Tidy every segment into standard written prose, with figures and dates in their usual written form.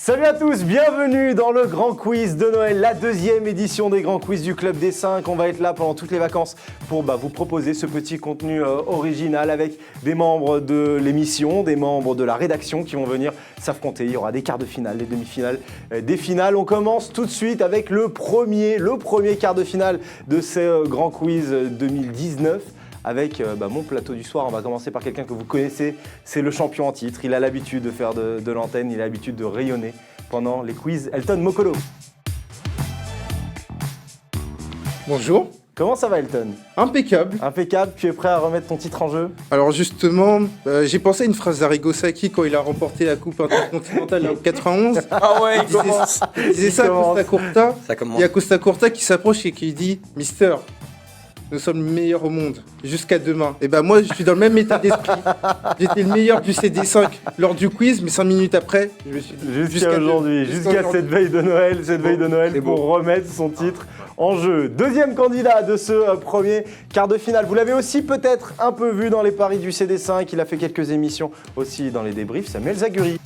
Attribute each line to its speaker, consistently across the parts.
Speaker 1: Salut à tous, bienvenue dans le Grand Quiz de Noël, la deuxième édition des Grands Quiz du Club des 5. On va être là pendant toutes les vacances pour vous proposer ce petit contenu original avec des membres de l'émission, des membres de la rédaction qui vont venir s'affronter. Il y aura des quarts de finale, des demi-finales, des finales. On commence tout de suite avec le premier quart de finale de ce Grand Quiz 2019. Avec mon plateau du soir, on va commencer par quelqu'un que vous connaissez, c'est le champion en titre. Il a l'habitude de faire de l'antenne, il a l'habitude de rayonner pendant les quiz. Elton Mokolo.
Speaker 2: Bonjour.
Speaker 1: Comment ça va Elton?
Speaker 2: Impeccable.
Speaker 1: Impeccable, tu es prêt à remettre ton titre en jeu?
Speaker 2: Alors justement, j'ai pensé à une phrase d'Arrigo Sacchi quand il a remporté la Coupe intercontinentale en 91.
Speaker 3: Ah ouais, il commence.
Speaker 2: Il disait ça à Costa Curta.
Speaker 3: Ça commence.
Speaker 2: Il y a Costa Curta qui s'approche et qui dit « Mister, nous sommes les meilleurs au monde, jusqu'à demain. » Et ben moi, je suis dans le même état d'esprit. J'étais le meilleur du CD5 lors du quiz, mais 5 minutes après, je me suis dit
Speaker 1: jusqu'à aujourd'hui, jusqu'à cette veille de Noël, pour remettre son titre en jeu. Deuxième candidat de ce premier quart de finale. Vous l'avez aussi peut-être un peu vu dans les paris du CD5. Il a fait quelques émissions aussi dans les débriefs. Samuel Zaguri.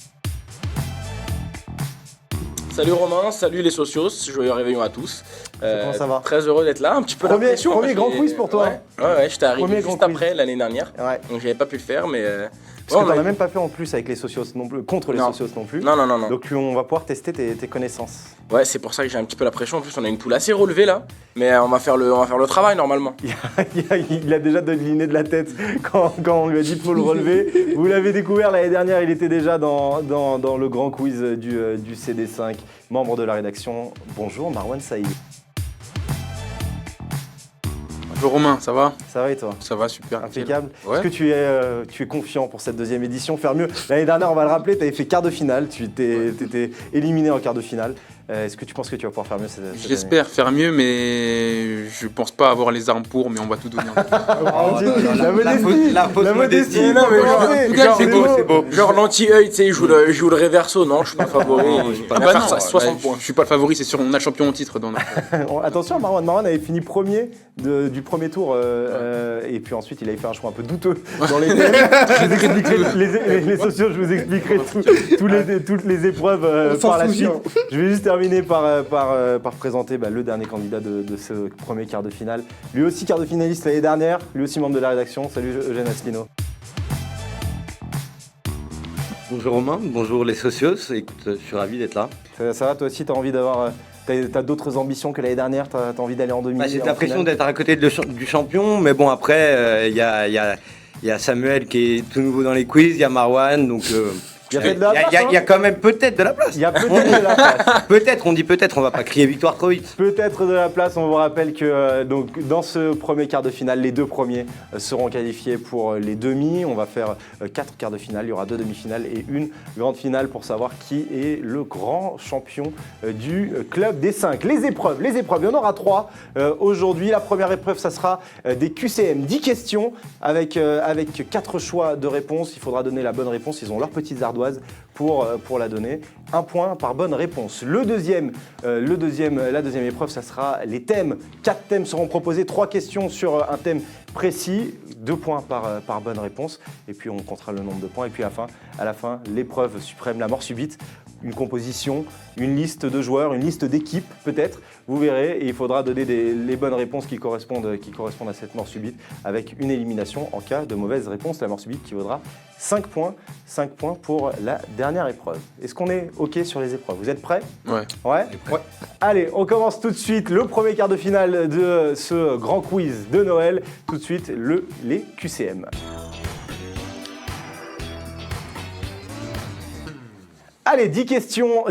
Speaker 3: Salut Romain, salut les socios, joyeux réveillon à tous.
Speaker 1: Comment ça va?
Speaker 3: Très heureux d'être là, un petit peu la pression.
Speaker 1: Premier grand quiz pour toi.
Speaker 3: Ouais, j'étais arrivé
Speaker 1: Premier
Speaker 3: juste
Speaker 1: grand
Speaker 3: après
Speaker 1: quiz.
Speaker 3: l'année dernière,
Speaker 1: Ouais.
Speaker 3: donc j'avais pas pu le faire, mais...
Speaker 1: Parce que t'en as même pas fait en plus avec les socios non plus, contre les socios non plus.
Speaker 3: Non.
Speaker 1: Donc on va pouvoir tester tes connaissances.
Speaker 3: Ouais, c'est pour ça que j'ai un petit peu la pression. En plus, on a une poule assez relevée là, mais on va faire le travail normalement.
Speaker 1: Il a déjà deviné de la tête quand on lui a dit faut le relever. Vous l'avez découvert l'année dernière, il était déjà dans le grand quiz du CD5, membre de la rédaction. Bonjour Marwan Saïd.
Speaker 4: Bonjour Romain, ça va?
Speaker 1: Ça va et toi?
Speaker 4: Ça va, super.
Speaker 1: Impeccable.
Speaker 4: Ouais.
Speaker 1: Est-ce que tu es confiant pour cette deuxième édition? Faire mieux. L'année dernière, on va le rappeler, tu avais fait quart de finale, tu étais éliminé en quart de finale. Est-ce que tu penses que tu vas pouvoir faire mieux cette année?
Speaker 4: J'espère faire mieux, mais je pense pas avoir les armes pour, mais on va tout donner.
Speaker 1: La modestie.
Speaker 3: Non, mais genre,
Speaker 4: c'est beau.
Speaker 3: Genre l'anti-œil, tu sais, il joue le réverso, non, je suis pas favori.
Speaker 4: Ah bah non,
Speaker 3: 60 points.
Speaker 4: Je suis pas le favori, c'est sûr, on a le champion en titre.
Speaker 1: Attention, Marwan avait fini premier du premier tour et puis ensuite il avait fait un choix un peu douteux dans les thèmes. Je vous expliquerai, les socios, je vous expliquerai toutes les épreuves par la suite. Je vais juste terminer par présenter le dernier candidat de ce premier quart de finale. Lui aussi quart de finaliste l'année dernière, lui aussi membre de la rédaction. Salut Eugène Asselineau.
Speaker 5: Bonjour Romain, bonjour les socios, écoute, je suis ravi d'être là.
Speaker 1: Ça va, toi aussi, t'as envie d'avoir... T'as d'autres ambitions que l'année dernière, t'as envie d'aller en demi?
Speaker 5: J'ai l'impression d'être à côté du champion, mais bon après, il y a Samuel qui est tout nouveau dans les quiz, il y a Marwan, donc...
Speaker 1: Il y a peut-être de la place,
Speaker 5: il y a quand même peut-être de la place.
Speaker 1: Il y a peut-être de la place.
Speaker 5: Peut-être, on va pas crier victoire trop vite.
Speaker 1: Peut-être de la place, on vous rappelle que dans ce premier quart de finale, les deux premiers seront qualifiés pour les demi. On va faire 4 quarts de finale, il y aura 2 demi-finales et une grande finale pour savoir qui est le grand champion du club des 5. Les épreuves, il y en aura 3 aujourd'hui. La première épreuve, ça sera des QCM, 10 questions avec 4 choix de réponses. Il faudra donner la bonne réponse, ils ont leurs petites ardoises pour la donner. 1 point par bonne réponse. La deuxième épreuve, ça sera les thèmes. 4 thèmes seront proposés, 3 questions sur un thème précis, 2 points par bonne réponse. Et puis on comptera le nombre de points. Et puis à la fin, l'épreuve suprême, la mort subite. Une composition, une liste de joueurs, une liste d'équipes peut-être, vous verrez, et il faudra donner les bonnes réponses qui correspondent à cette mort subite avec une élimination en cas de mauvaise réponse, la mort subite qui vaudra 5 points pour la dernière épreuve. Est-ce qu'on est OK sur les épreuves? Vous êtes prêts?
Speaker 4: Ouais.
Speaker 1: Ouais. Allez, on commence tout de suite le premier quart de finale de ce grand quiz de Noël. Tout de suite, les QCM. Allez, 10 questions,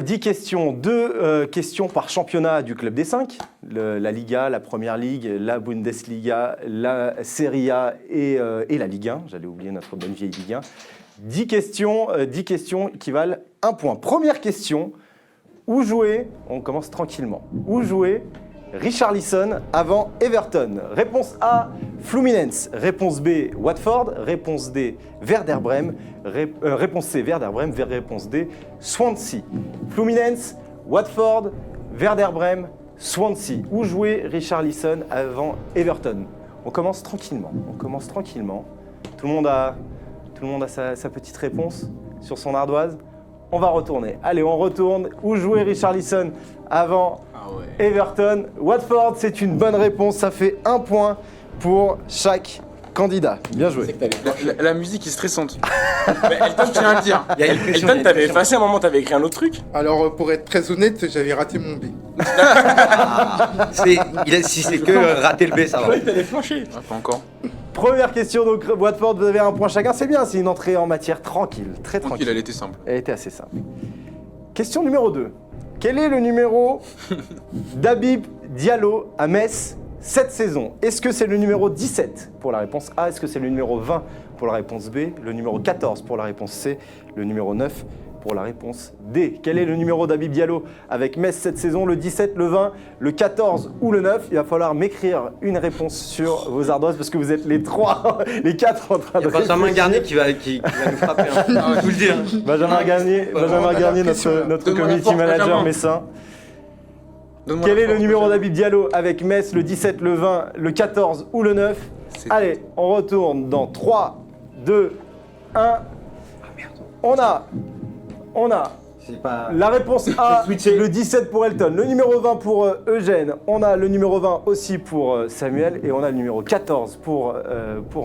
Speaker 1: 2 questions par championnat du Club des 5. La Liga, la Première Ligue, la Bundesliga, la Serie A et la Ligue 1. J'allais oublier notre bonne vieille Ligue 1. 10 questions qui valent 1 point. Première question, où jouait, on commence tranquillement, où jouait Richarlison avant Everton? Réponse A, Fluminense. Réponse B, Watford. Réponse D, Werder Bremen. Réponse C, Werder Bremen. Réponse D, Swansea. Fluminense, Watford, Werder Bremen, Swansea. Où jouait Richarlison avant Everton? On commence tranquillement. Tout le monde a sa petite réponse sur son ardoise. On va retourner. Allez, on retourne. Où jouait Richarlison avant
Speaker 3: Ah ouais.
Speaker 1: Everton? Watford, c'est une bonne réponse. Ça fait 1 point pour chaque candidat. Bien joué.
Speaker 3: C'est que t'avais
Speaker 4: La musique est stressante.
Speaker 3: Mais Elton,
Speaker 4: Je tiens à le dire.
Speaker 5: Il y a une pression, il y a
Speaker 3: Elton,
Speaker 5: une
Speaker 3: t'avais
Speaker 5: pression.
Speaker 3: effacé un moment, t'avais écrit un autre truc.
Speaker 2: Alors, pour être très honnête, j'avais raté mon B.
Speaker 5: Si c'est que rater le B, ça va.
Speaker 3: Ouais, t'avais flanché.
Speaker 4: Ah, pas encore.
Speaker 1: Première question, donc Watford, vous avez 1 point chacun. C'est bien, c'est une entrée en matière tranquille. Très
Speaker 4: Tranquille,
Speaker 1: tranquille.
Speaker 4: elle était simple.
Speaker 1: Elle était assez simple. Question numéro 2. Quel est le numéro d'Habib Diallo à Metz cette saison? Est-ce que c'est le numéro 17 pour la réponse A? Est-ce que c'est le numéro 20 pour la réponse B? Le numéro 14 pour la réponse C? Le numéro 9 pour la réponse D? Quel est le numéro d'Habib Diallo avec Metz cette saison? Le 17, le 20, le 14 ou le 9? Il va falloir m'écrire une réponse sur vos ardoises parce que vous êtes les 3, les 4 en train
Speaker 5: Il
Speaker 1: de
Speaker 5: y a Benjamin
Speaker 1: réfléchir.
Speaker 5: Garnier qui va nous frapper. Hein. Je vous le dis. Hein.
Speaker 1: Benjamin Garnier, notre
Speaker 4: Donne-moi la
Speaker 1: community
Speaker 4: force,
Speaker 1: manager
Speaker 4: Benjamin.
Speaker 1: messin.
Speaker 4: Donne-moi
Speaker 1: Quel
Speaker 4: la
Speaker 1: est le
Speaker 4: force,
Speaker 1: numéro
Speaker 4: Benjamin.
Speaker 1: d'Habib Diallo avec Metz, le 17, le 20, le 14 ou le 9?
Speaker 4: C'est-
Speaker 1: Allez, on retourne dans 3, 2, 1. On a
Speaker 5: C'est pas.
Speaker 1: la réponse A,
Speaker 5: switché.
Speaker 1: le 17 pour Elton, le numéro 20 pour Eugène, on a le numéro 20 aussi pour Samuel et on a le numéro 14 pour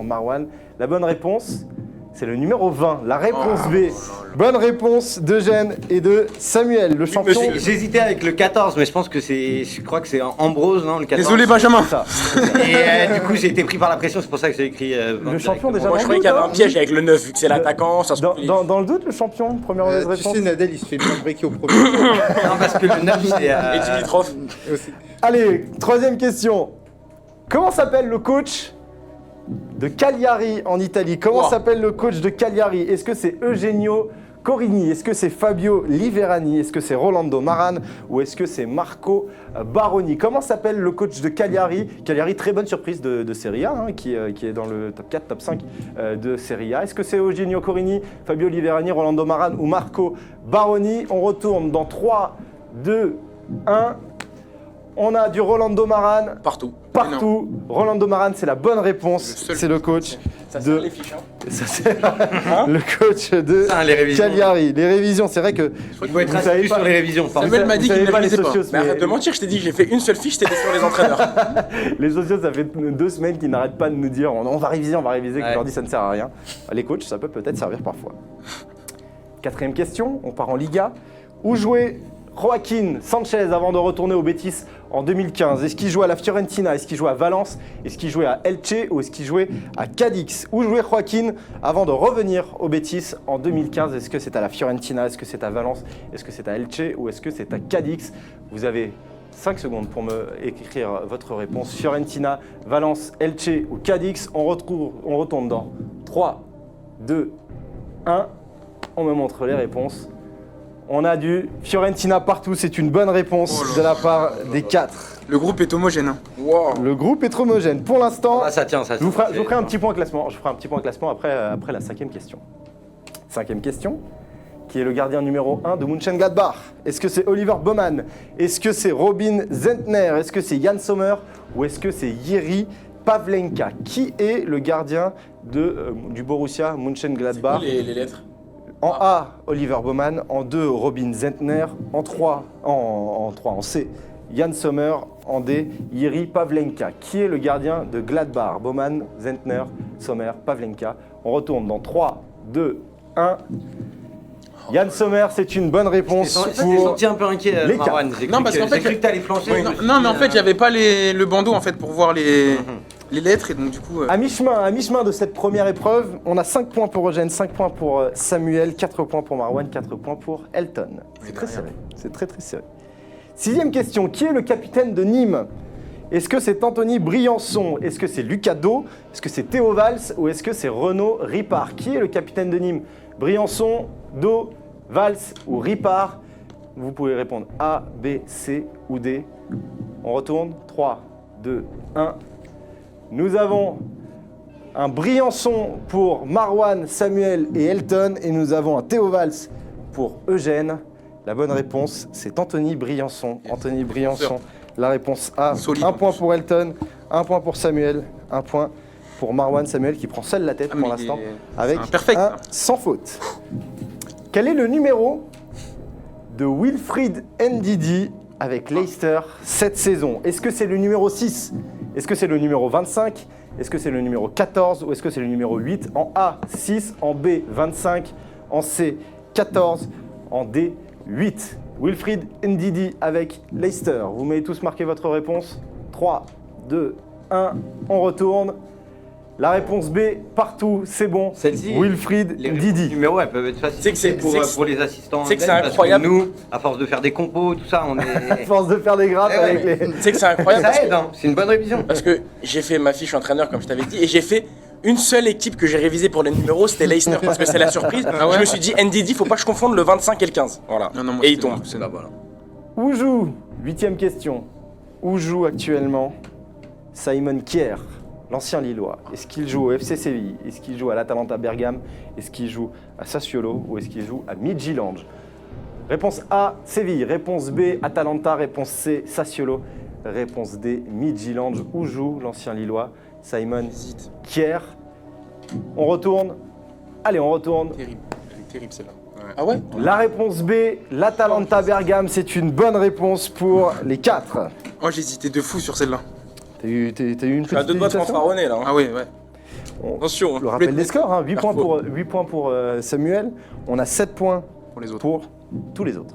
Speaker 1: Marwan. La bonne réponse, c'est le numéro 20, la réponse
Speaker 4: Oh,
Speaker 1: B.
Speaker 4: là là.
Speaker 1: Bonne réponse d'Eugène et de Samuel, le champion.
Speaker 5: J'hésitais avec le 14, mais je crois que c'est Ambrose, non, le 14.
Speaker 4: Désolé, Benjamin.
Speaker 1: Ça.
Speaker 5: Et du coup, j'ai été pris par la pression, c'est pour ça que j'ai écrit.
Speaker 1: Le champion déjà.
Speaker 3: Moi, je croyais qu'il y avait un piège avec le 9, vu que c'est l'attaquant. Ça se
Speaker 1: Dans le doute, le champion, première mauvaise
Speaker 2: Tu
Speaker 1: réponse.
Speaker 2: sais, Nadal, il se fait bien breaker au premier.
Speaker 5: Non, parce que le 9, c'est.
Speaker 3: Et Dimitrov.
Speaker 2: Aussi.
Speaker 1: Allez, troisième question. Comment s'appelle le coach de Cagliari en Italie? Comment
Speaker 3: Wow.
Speaker 1: s'appelle le coach de Cagliari? Est-ce que c'est Eugenio Corini? Est-ce que c'est Fabio Liverani? Est-ce que c'est Rolando Maran? Ou est-ce que c'est Marco Baroni? Comment s'appelle le coach de Cagliari? Cagliari, très bonne surprise de Serie A, hein, qui est dans le top 4, top 5 de Serie A. Est-ce que c'est Eugenio Corini, Fabio Liverani, Rolando Maran ou Marco Baroni? On retourne dans 3, 2, 1. On a du Rolando Maran
Speaker 3: Partout.
Speaker 1: partout. Rolando Maran, c'est la bonne réponse.
Speaker 4: Le seul.
Speaker 1: C'est le coach
Speaker 3: Ça
Speaker 1: de.
Speaker 3: sert les fiches, hein.
Speaker 1: Ça, c'est le coach de
Speaker 5: Putain, les révisions.
Speaker 1: Cagliari. Les révisions, c'est vrai que
Speaker 5: Il faut être
Speaker 1: Vous savez
Speaker 5: assidu
Speaker 1: pas-
Speaker 5: sur les révisions. pardon.
Speaker 4: Samuel m'a dit
Speaker 1: vous
Speaker 4: qu'il
Speaker 1: savez
Speaker 4: ne
Speaker 1: pas les
Speaker 4: révisait pas.
Speaker 1: socios,
Speaker 3: Mais arrête de mentir, je t'ai dit que j'ai fait une seule fiche, c'était sur les entraîneurs.
Speaker 1: les socios, ça fait 2 semaines qu'ils n'arrêtent pas de nous dire on va réviser, que je
Speaker 5: Ouais.
Speaker 1: leur dis ça ne sert à rien. Les coachs, ça peut peut-être servir parfois. 4e question, on part en Liga. Où jouait Joaquin Sanchez avant de retourner au Betis en 2015? Est-ce qu'il jouait à la Fiorentina? Est-ce qu'il jouait à Valence? Est-ce qu'il jouait à Elche? Ou est-ce qu'il jouait à Cadix? Où jouait Joaquin avant de revenir au Betis en 2015? Est-ce que c'est à la Fiorentina? Est-ce que c'est à Valence? Est-ce que c'est à Elche? Ou est-ce que c'est à Cadix? Vous avez 5 secondes pour me écrire votre réponse. Fiorentina, Valence, Elche ou Cadix. On retourne dans 3, 2, 1. On me montre les réponses. On a du Fiorentina partout, c'est une bonne réponse
Speaker 4: Oh là
Speaker 1: de la part des 4.
Speaker 4: Le groupe est homogène. Hein.
Speaker 3: Wow.
Speaker 1: Le groupe est trop homogène. Pour l'instant,
Speaker 5: Ah, ça tient, ça
Speaker 1: je vous
Speaker 5: tient.
Speaker 1: ferai un petit point classement. Je ferai un petit point classement après la 5e question. 5e question. Qui est le gardien numéro 1 de Mönchengladbach? Est-ce que c'est Oliver Baumann? Est-ce que c'est Robin Zentner? Est-ce que c'est Jan Sommer? Ou est-ce que c'est Jiří Pavlenka? Qui est le gardien du Borussia Mönchengladbach?
Speaker 3: Les lettres.
Speaker 1: En A, Oliver Baumann. En 2, Robin Zentner. En 3, en C, Jan Sommer. En D, Jiří Pavlenka. Qui est le gardien de Gladbach? Baumann, Zentner, Sommer, Pavlenka. On retourne dans 3, 2, 1. Jan Sommer, c'est une bonne réponse
Speaker 5: T'es
Speaker 1: pour...
Speaker 5: senti un peu inquiet,
Speaker 1: les
Speaker 5: Marwan.
Speaker 1: quatre.
Speaker 5: J'ai
Speaker 4: Non,
Speaker 5: cru
Speaker 4: parce
Speaker 5: que-
Speaker 4: qu'en fait,
Speaker 5: j'ai cru que t'allais flancher.
Speaker 4: Non, non, mais en fait, il n'y avait pas le bandeau en fait pour voir les lettres et donc du coup.
Speaker 1: À mi-chemin de cette première épreuve, on a 5 points pour Eugène, 5 points pour Samuel, 4 points pour Marwan, 4 points pour Elton. C'est très serré. C'est très très serré. 6e question, qui est le capitaine de Nîmes? Est-ce que c'est Anthony Briançon? Est-ce que c'est Lucas Do? Est-ce que c'est Théo Valls? Ou est-ce que c'est Renaud Ripard? Qui est le capitaine de Nîmes? Briançon, Do, Valls ou Ripard? Vous pouvez répondre A, B, C ou D. On retourne. 3, 2, 1. Nous avons un Briançon pour Marwan, Samuel et Elton. Et nous avons un Théo Valls pour Eugène. La bonne réponse, c'est Anthony Briançon. Anthony Briançon. La réponse A.
Speaker 4: Solide,
Speaker 1: Un
Speaker 4: en
Speaker 1: point
Speaker 4: plus.
Speaker 1: pour Elton, un point pour Samuel, un point pour Marwan. Samuel qui prend seul la tête
Speaker 4: Ah,
Speaker 1: pour
Speaker 4: mais
Speaker 1: l'instant
Speaker 4: il est-
Speaker 1: avec
Speaker 4: c'est un perfect,
Speaker 1: un
Speaker 4: ça.
Speaker 1: sans faute. Quel est le numéro de Wilfried Ndidi avec Leicester cette saison? Est-ce que c'est le numéro 6? Est-ce que c'est le numéro 25? Est-ce que c'est le numéro 14 ou est-ce que c'est le numéro 8? En A, 6, en B, 25, en C, 14, en D, 8. Wilfried Ndidi avec Leicester. Vous m'avez tous marqué votre réponse? 3, 2, 1, on retourne. La réponse B, partout, c'est bon.
Speaker 5: Celle-ci,
Speaker 1: Wilfried
Speaker 5: les
Speaker 1: Ndidi.
Speaker 5: numéros, elles peuvent être faciles.
Speaker 3: C'est que c'est-
Speaker 5: pour,
Speaker 3: c'est que-
Speaker 5: pour les assistants.
Speaker 3: c'est que c'est
Speaker 5: parce
Speaker 3: incroyable.
Speaker 5: nous, à force de faire des compos, tout ça, on
Speaker 1: À
Speaker 5: est.
Speaker 1: force de faire des grappes
Speaker 5: Eh ouais.
Speaker 1: avec les...
Speaker 3: Tu sais que c'est incroyable parce
Speaker 5: Ça
Speaker 3: que,
Speaker 5: aide, hein. C'est une bonne révision.
Speaker 3: parce que j'ai fait ma fiche entraîneur, comme je t'avais dit, et j'ai fait une seule équipe que j'ai révisée pour les numéros, c'était Leicester, parce que c'est la surprise.
Speaker 4: Ah ouais
Speaker 3: Je me suis dit, Ndidi, faut pas que je confonde le 25 et le 15. Voilà.
Speaker 4: Non, non, moi,
Speaker 3: Et il
Speaker 4: c'était
Speaker 3: tombe.
Speaker 4: Marcus.
Speaker 5: Bah voilà.
Speaker 1: Où joue, 8e question, où joue actuellement Simon Kjær, l'ancien Lillois? Est-ce qu'il joue au FC Séville? Est-ce qu'il joue à l'Atalanta Bergame? Est-ce qu'il joue à Sassuolo? Ou est-ce qu'il joue à Midtjylland? Réponse A, Séville. Réponse B, Atalanta. Réponse C, Sassuolo. Réponse D, Midtjylland. Où joue l'ancien Lillois Simon
Speaker 3: Hésite.
Speaker 1: Kjær? On retourne. Allez, on retourne.
Speaker 4: Terrible. Elle est terrible celle-là.
Speaker 3: Ah ouais?
Speaker 1: La réponse B, l'Atalanta Bergame, c'est une bonne réponse pour les 4.
Speaker 4: Oh, j'ai hésité de fou sur celle-là.
Speaker 1: T'as eu une
Speaker 3: Je suis à
Speaker 1: petite
Speaker 3: deux doigts de
Speaker 1: hésitation?
Speaker 3: fanfaronner là. Hein.
Speaker 4: Ah ouais, ouais.
Speaker 3: Attention.
Speaker 1: Le
Speaker 3: hein.
Speaker 1: rappel des scores, hein, 8 points
Speaker 3: Carrefour.
Speaker 1: pour, 8 points pour Samuel. On a 7 points
Speaker 4: Pour les autres.
Speaker 1: pour tous les autres.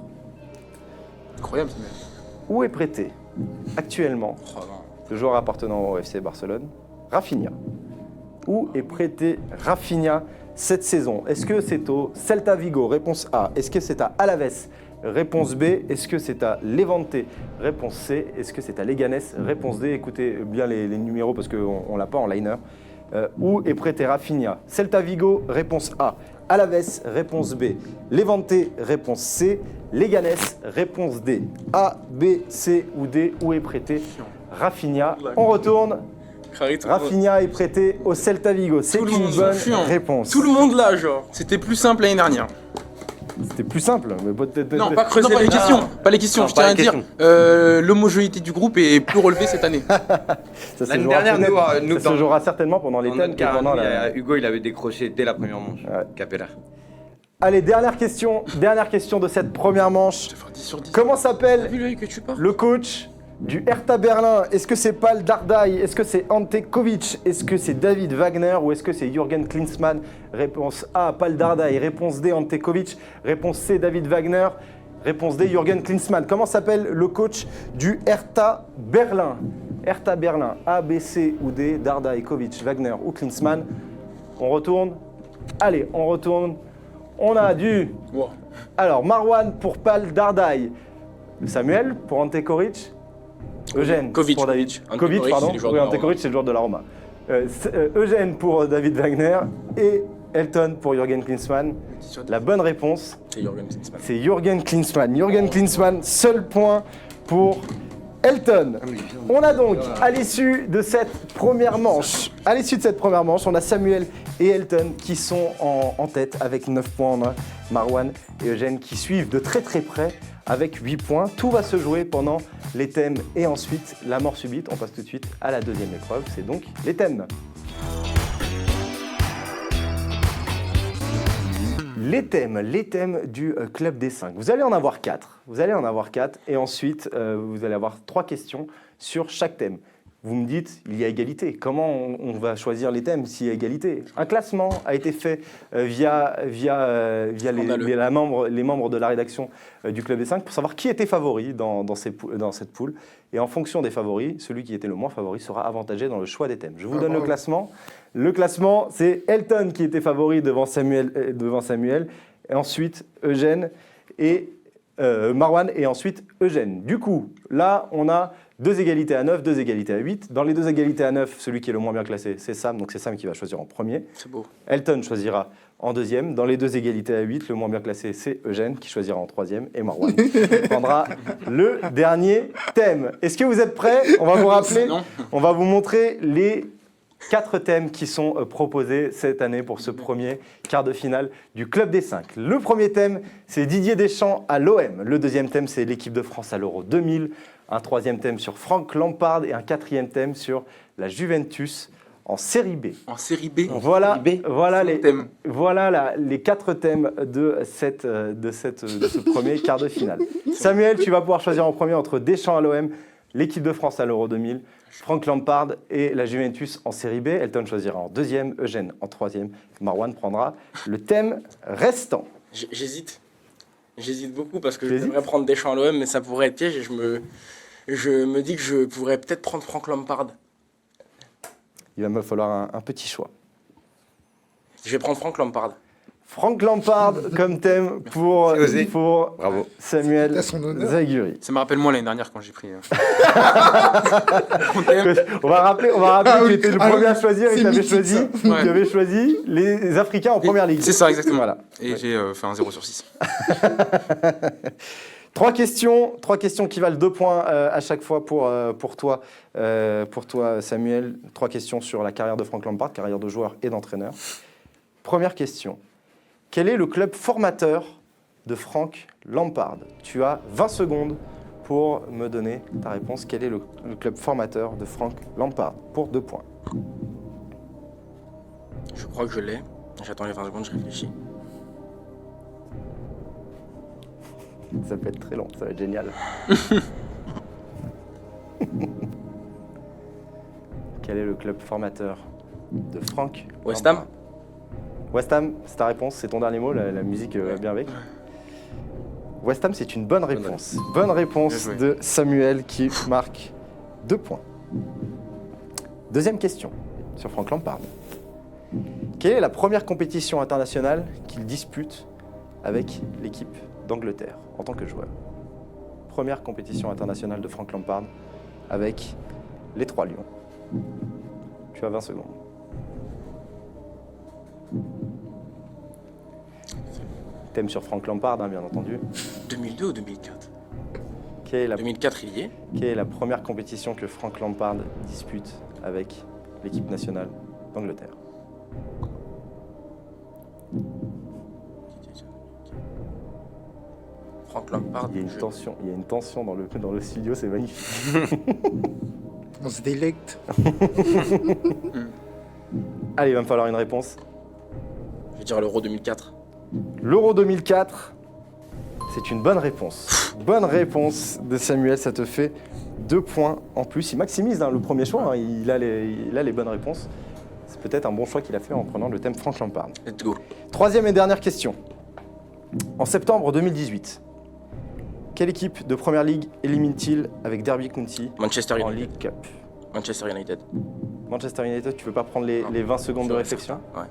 Speaker 4: Incroyable, ça.
Speaker 1: Où est prêté actuellement
Speaker 3: Oh, non.
Speaker 1: le joueur appartenant au FC Barcelone, Rafinha? Où est prêté Rafinha cette saison? Est-ce que c'est au Celta Vigo? Réponse A. Est-ce que c'est à Alaves? Réponse B. Est-ce que c'est à Levante? Réponse C. Est-ce que c'est à Leganés? Réponse D. Écoutez bien les numéros parce qu'on ne l'a pas en liner. Où est prêté Rafinha? Celta Vigo, réponse A. Alaves, réponse B. Levante, réponse C. Leganés, réponse D. A, B, C ou D. Où est prêté Rafinha? On retourne. Rafinha est prêté au Celta Vigo. C'est
Speaker 4: Tout le
Speaker 1: une
Speaker 4: monde
Speaker 1: bonne
Speaker 4: chiant.
Speaker 1: réponse.
Speaker 3: Tout le monde là, genre.
Speaker 4: C'était plus simple l'année dernière.
Speaker 1: C'était plus simple. Mais peut-être.
Speaker 4: Non, pas,
Speaker 3: creuser
Speaker 4: non, pas
Speaker 3: les
Speaker 4: les
Speaker 3: gars.
Speaker 4: questions. Pas les questions.
Speaker 5: Non,
Speaker 4: Je
Speaker 5: pas
Speaker 4: tiens à
Speaker 5: les
Speaker 4: dire,
Speaker 5: questions.
Speaker 4: l'homogénéité du groupe est plus relevée cette année.
Speaker 1: Ça se
Speaker 5: L'année
Speaker 1: jouera
Speaker 5: dernière,
Speaker 1: peut-être-
Speaker 5: nous,
Speaker 1: ça se jouera certainement pendant les
Speaker 5: Dans
Speaker 1: thèmes
Speaker 5: notre
Speaker 1: et
Speaker 5: cas,
Speaker 1: pendant
Speaker 5: nous,
Speaker 1: la.
Speaker 5: Hugo, il avait décroché dès la première manche.
Speaker 1: Ouais.
Speaker 5: Capella.
Speaker 1: Allez, dernière question de cette première manche.
Speaker 4: Je vais faire 10 sur 10.
Speaker 1: Comment
Speaker 3: T'as
Speaker 1: s'appelle
Speaker 3: vu l'œil que tu parles?
Speaker 1: le coach du Hertha Berlin? Est-ce que c'est Pal Dardai? Est-ce que c'est Ante Kovic? Est-ce que c'est David Wagner? Ou est-ce que c'est Jürgen Klinsmann? Réponse A, Pal Dardai. Réponse D, Ante Kovic. Réponse C, David Wagner. Réponse D, Jürgen Klinsmann. Comment s'appelle le coach du Hertha Berlin? Hertha Berlin, A, B, C ou D, Dardai, Kovic, Wagner ou Klinsmann? On retourne. Allez, on retourne. On a du...
Speaker 3: Wow.
Speaker 1: Alors, Marwan pour Pal Dardai. Samuel pour Ante Kovic. Eugène
Speaker 3: Kovic,
Speaker 1: pour David.
Speaker 3: Kovic. Ante
Speaker 1: Kovic,
Speaker 3: Kovic,
Speaker 1: pardon.
Speaker 3: c'est le joueur
Speaker 1: Oui,
Speaker 3: de la
Speaker 1: Ante
Speaker 3: Roma.
Speaker 1: Kovic, c'est le joueur de la Roma. Eugène pour David Wagner et Elton pour Jürgen Klinsmann.
Speaker 4: 10 sur 10.
Speaker 1: La bonne réponse,
Speaker 3: C'est Jürgen Klinsmann.
Speaker 1: c'est Jürgen Klinsmann. Jürgen Klinsmann, seul point pour Elton. On a donc, à l'issue de cette première manche, on a Samuel et Elton qui sont en tête avec 9 points. On a Marwan et Eugène qui suivent de très très près avec 8 points. Tout va se jouer pendant les thèmes et ensuite la mort subite. On passe tout de suite à la deuxième épreuve, c'est donc les thèmes. Les thèmes du Club des 5. Vous allez en avoir 4. Et ensuite, vous allez avoir 3 questions sur chaque thème. Vous me dites, il y a égalité. Comment on va choisir les thèmes s'il y a égalité? Un classement a été fait via les membres de la rédaction du Club des 5 pour savoir qui était favori dans cette poule. Et en fonction des favoris, celui qui était le moins favori sera avantagé dans le choix des thèmes. Je vous donne le classement. Le classement, c'est Elton qui était favori devant Samuel, et ensuite Eugène et Marwan, et ensuite Eugène. Du coup, là, on a 2 égalités à 9, 2 égalités à 8. Dans les 2 égalités à 9, celui qui est le moins bien classé, c'est Sam, donc c'est Sam qui va choisir en premier.
Speaker 4: C'est beau.
Speaker 1: Elton choisira en deuxième. Dans les 2 égalités à 8, le moins bien classé, c'est Eugène qui choisira en troisième. Et Marwan prendra le dernier thème. Est-ce que vous êtes prêts? On va vous rappeler,
Speaker 4: Non.
Speaker 1: on va vous montrer les 4 thèmes qui sont proposés cette année pour ce premier quart de finale du Club des 5. Le premier thème, c'est Didier Deschamps à l'OM. Le deuxième thème, c'est l'équipe de France à l'Euro 2000. Un troisième thème sur Frank Lampard et un quatrième thème sur la Juventus en série B.
Speaker 4: En série B.
Speaker 1: Voilà,
Speaker 5: série B.
Speaker 1: voilà,
Speaker 4: C'est le thème.
Speaker 1: les 4 thèmes de ce premier quart de finale. Samuel, tu vas pouvoir choisir en premier entre Deschamps à l'OM, l'équipe de France à l'Euro 2000, Franck Lampard et la Juventus en série B. Elton choisira en deuxième, Eugène en troisième. Marwan prendra le thème restant.
Speaker 3: J'hésite. J'hésite beaucoup parce que je
Speaker 1: T'hésites
Speaker 3: devrais prendre Deschamps à l'OM, mais ça pourrait être piège et je me dis que je pourrais peut-être prendre Franck Lampard.
Speaker 1: Il va me falloir un petit choix.
Speaker 3: Je vais prendre Franck Lampard.
Speaker 1: Franck Lampard comme thème pour
Speaker 5: C'est osé.
Speaker 1: Samuel
Speaker 5: Bravo.
Speaker 2: C'est à son honneur.
Speaker 1: Zaguri.
Speaker 4: Ça me rappelle moi l'année dernière quand j'ai pris.
Speaker 1: On va rappeler que tu étais le premier à choisir et
Speaker 2: c'est
Speaker 1: que
Speaker 2: mythique,
Speaker 1: tu avais choisi les Africains en première ligue.
Speaker 4: C'est ça, exactement.
Speaker 1: Voilà.
Speaker 4: Et j'ai fait un 0 sur 6.
Speaker 1: Trois questions qui valent 2 points à chaque fois pour toi, Samuel. 3 questions sur la carrière de Franck Lampard, carrière de joueur et d'entraîneur. Première question. Quel est le club formateur de Franck Lampard? Tu as 20 secondes pour me donner ta réponse. Quel est le club formateur de Franck Lampard? Pour 2 points.
Speaker 3: Je crois que je l'ai. J'attends les 20 secondes, je réfléchis.
Speaker 1: Ça peut être très long, ça va être génial. Quel est le club formateur de Franck
Speaker 3: West Ham.
Speaker 1: Lampard? West Ham, c'est ta réponse, c'est ton dernier mot, la musique va bien avec. West Ham, c'est une bonne réponse. Bonne réponse
Speaker 4: Bien joué.
Speaker 1: de Samuel qui marque 2 points. Deuxième question sur Franck Lampard. Quelle est la première compétition internationale qu'il dispute avec l'équipe d'Angleterre en tant que joueur? Première compétition internationale de Franck Lampard avec les Trois Lions. Tu as 20 secondes. Thème sur Franck Lampard, hein, bien entendu.
Speaker 3: 2002 ou 2004
Speaker 1: Quelle est, la,
Speaker 3: 2004, il y est.
Speaker 1: quelle est la première compétition que Franck Lampard dispute avec l'équipe nationale d'Angleterre?
Speaker 3: Franck Lampard.
Speaker 1: Il y a une tension dans le studio, c'est magnifique.
Speaker 2: On se délecte.
Speaker 1: Allez, il va me falloir une réponse.
Speaker 3: Je vais dire l'Euro 2004.
Speaker 1: L'Euro 2004, c'est une bonne réponse. Bonne réponse de Samuel, ça te fait 2 points en plus. Il maximise le premier choix, hein, il a les bonnes réponses. C'est peut-être un bon choix qu'il a fait en prenant le thème Franck Lampard.
Speaker 3: Let's go.
Speaker 1: Troisième et dernière question. En septembre 2018, quelle équipe de Première Ligue élimine-t-il avec Derby County
Speaker 3: Manchester
Speaker 1: en
Speaker 3: United.
Speaker 1: League Cup?
Speaker 3: Manchester United.
Speaker 1: Manchester United, tu veux pas prendre les
Speaker 3: Non.
Speaker 1: 20 secondes de
Speaker 3: Sûr et
Speaker 1: réflexion?
Speaker 3: certain, ouais.